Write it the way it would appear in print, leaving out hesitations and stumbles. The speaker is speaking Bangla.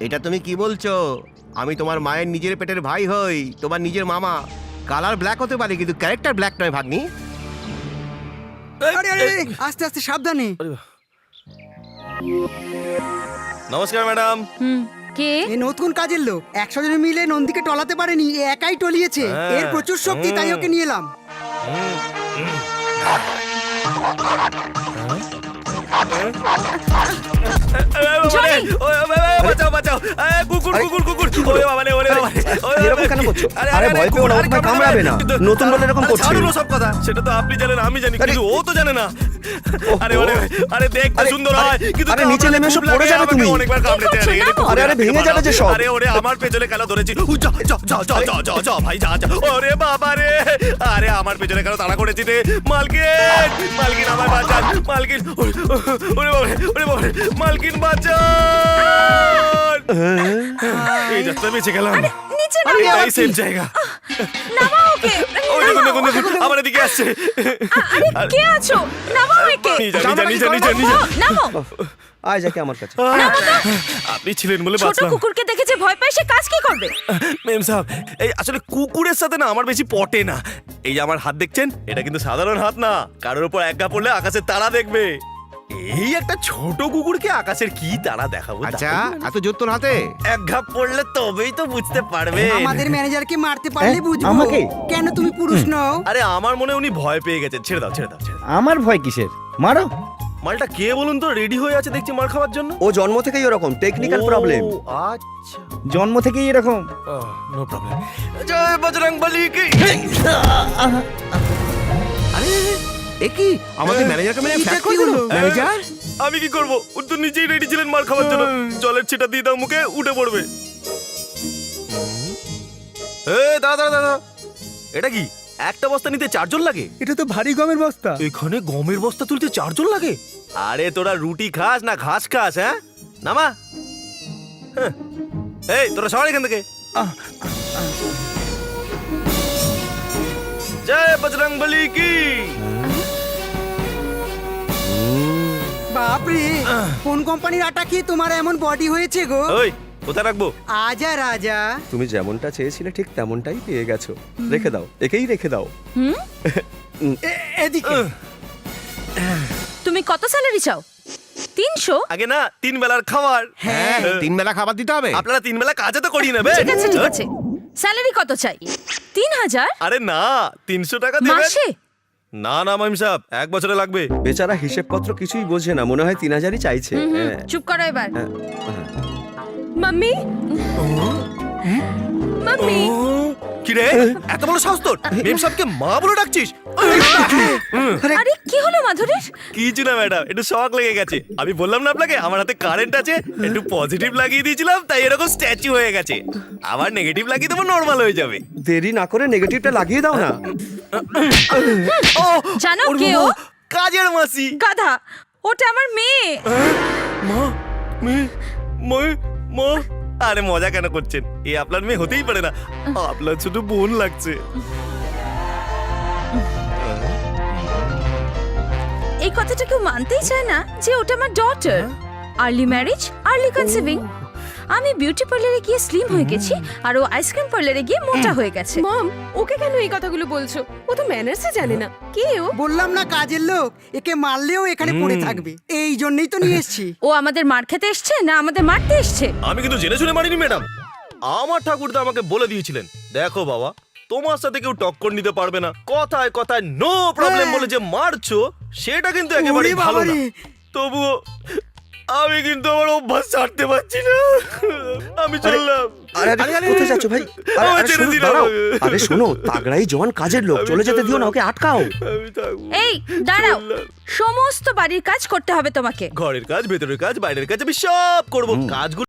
এটা তুমি কি বলছো? আমি তোমার মায়ের নিজের পেটের ভাই হই, তোমার নিজের মামা। কালার ব্ল্যাক হতে পারে কিন্তু ক্যারেক্টার ব্ল্যাক নয় ভাগ্নি। আরে আরে আস্তে আস্তে সাবধানে। নমস্কার ম্যাডাম। কে? এই নতুন কাজের লোক 100 জন মিলে নন্দীকে টলাতে পারেনি, এ একাই টলিয়েছে। এর প্রচুর শক্তি, তাই ওকে নিয়ে এলাম। বাঁচাও বাঁচাও, কুকুর কুকুর কুকুর, ওরে বাবা রে, ওরে বাবা রে। এরকম কেন করছো? আরে ভয় পেও না, ও তোমায় কামড়াবে না। নতুন বলে এরকম করছে। ছাড়ুন সব কথা, সেটা তো আপনি জানেন, আমি জানি, কিন্তু ও তো জানে না। আরে ওরে, আরে দেখতে সুন্দর হয় কিন্তু আরে নিচে নেমে এসো, পড়ে যাবে তুমি। অনেকবার কামড়েছে। আরে আরে ভেঙে যাবে যে সব। আরে ওরে আমার পেছনে কেন ধরেছি? যা যা যা যা যা যা যা ভাই যা যা। ওরে বাবা রে, আরে আমার পেছনে কেন তাড়া করেছি রে? মালকিন, মালকিন আমার বাঁচান, মালকিন। ওরে বাবা রে, ওরে বাবা রে, মালকিন বাঁচান। এই যাত্রা বেঁচে গেলাম। নিচে আরে নামো। এই সেম জায়গা। নামাও ওকে। ওই দেখুন দেখুন দেখুন, আমার এদিকে আসছে। আরে কে আছো? নামাও একে। জানি জানি জানি জানি। নামো। আয় যাকে আমার কাছে। আপনি ছিলেন বলে ছোট বাঁচলাম। কুকুরকে দেখেছে ভয় পায়, সে কাজ কি করবে? মেম সাহেব, এই আসলে কুকুরের সাথে না আমার বেশি পটে না। এই যে আমার হাত দেখছেন, এটা কিন্তু সাধারণ হাত না। কারোর উপর একা পড়লে আকাশের তারা দেখবে। এই একটা ছোট কুকুরকে আকাশের কি তারা দেখাবো? আচ্ছা, এত জোর তোর হাতে? এক ঘাপ পড়লে তবেই তো বুঝতে পারবে। আমাদের ম্যানেজারকে মারতে পারলে বুঝবো। আমাকে? কেন তুমি পুরুষ নও? আরে আমার মনে হয় উনি ভয় পেয়ে গেছেন। ছেড়ে দাও ছেড়ে দাও ছেড়ে দাও। আমার ভয় কিসের? মারো। মালটা কে বলুন তো? রেডি হয়ে আছে দেখছি মার খাওয়ার জন্য। ও জন্ম থেকেই ওরকম, টেকনিক্যাল ও, প্রবলেম। আচ্ছা, জন্ম থেকেই এরকম। No problem. জয় বজরং বলি কি। আরে এ কি আমাদের ম্যানেজারকে মেরে এটা ফ্ল্যাট কি করে দিল? হলো? ম্যানেজার আমি কি করব? ও তো নিজেই রেডি ছিলেন মার খাওয়ার জন্য। জলের ছিটা দিয়ে দাও মুখে, উঠে পড়বে। দাদা দাদা, এটা কি একটা বস্তা নিতে 4 জন লাগে? এটা তো ভারী গমের বস্তা। এখানে গমের বস্তা তুলতে 4 জন লাগে? আরে তোরা রুটি খাস না ঘাস খাস? হ্যাঁ নামা। হ্যাঁ। এই তোরা সবাই এখান থেকে। জয় বজরং বলি কি। বাপরে, কোন কোম্পানির আটা খেয়ে তোমার এমন বডি হয়েছে গো? ওই কোথায় রাখবো? আজা রাজা। তুমি যেমনটা চেয়েছিলে ঠিক তেমনটাই পেয়ে গেছো। রেখে দাও, একেই রেখে দাও। এদিকে তুমি কত স্যালারি চাও? 300? আগে না 3 বেলার খাবার। হ্যাঁ, 3 বেলা খাবার দিতে হবে। আপনারা 3 বেলা কাজে তো করিয়ে নেবে। ঠিক আছে ঠিক আছে। স্যালারি কত চাই? 3000 আরে না, 300 টাকা দেবেন। মাসে? না না মাইম সাহেব, 1 বছরে লাগবে। বেচারা হিসেবপত্র কিছুই বোঝে না, মনে হয় 3000ই চাইছে। হ্যাঁ। চুপ করো এবার। হ্যাঁ। Mummy, mummy. কি রে, এত বড় সাহস তোর? মেম সাহেবকে মা বলে ডাকছিস? আরে কি হলো মাধুরীর? কিছু না ম্যাডাম, একটু শক লেগে গেছে। আমি বললাম না আপনাকে আমার হাতে কারেন্ট আছে, একটু পজিটিভ লাগিয়ে দিয়েছিলাম, তাই এরকম স্ট্যাচু হয়ে গেছে। আবার নেগেটিভ লাগিয়ে দেবো, নর্মাল হয়ে যাবে। দেরি না করে নেগেটিভটা লাগিয়ে দাও না। ও জানো ওর কে ও? বাবা, কাজের মাসি। গাধা, ওটা আমার মেয়ে। মা, মেয়ে, মা। আরে মজা কেন করছেন? এ আপনার মেয়ে হতেই পারে না, আপনার ছোট বোন লাগছে। এই কথাটা কেউ মানতেই চায় না যে ওটা আমার ডটার। Early marriage, early কনসিভিং। আমি বিউটি পার্লারে গিয়ে স্লিম হয়ে গেছি, আর ও আইসক্রিম পার্লারে গিয়ে মোটা হয়ে গেছে। মম, ওকে কেন এই কথাগুলো বলছো? ও তো ম্যানার্সই জানে না। কে ও? বললাম না কাজের লোক, একে মারলেও এখানে পড়ে থাকবে। এই জন্যই তো নিয়ে এসেছি। ও আমাদের মার খেতে এসছে না আমাদের মারতে এসছে? আমি কিন্তু জেনে শুনে মারিনি ম্যাডাম। আমার ঠাকুরদা আমাকে বলে দিয়েছিলেন, দেখো বাবা, তোমার সাথে কেউ টক্কর নিতে পারবে না। কথায় কথায় নো প্রবলেম বলে যে মারছো, সেটা কিন্তু একেবারে ওরে ভালো না। বাবারে। তবুও আমি কিন্তু আমার অভ্যাস ছাড়তে পারছি না। আমি চললাম। আরে আরে কোথায় যাচ্ছ ভাই? আরে আমায় আরে ছেড়ে শোনো, দিন দাঁড়াও। আমাকে। আরে শোনো, তাগড়াই জওয়ান কাজের লোক, চলে যেতে দিও না, ওকে আটকাও। আমি থাকবো। এই দাঁড়াও, চললাম। সমস্ত বাড়ির কাজ করতে হবে তোমাকে। ঘরের কাজ, ভেতরের কাজ, বাইরের কাজ আমি সব করবো। কাজগুলো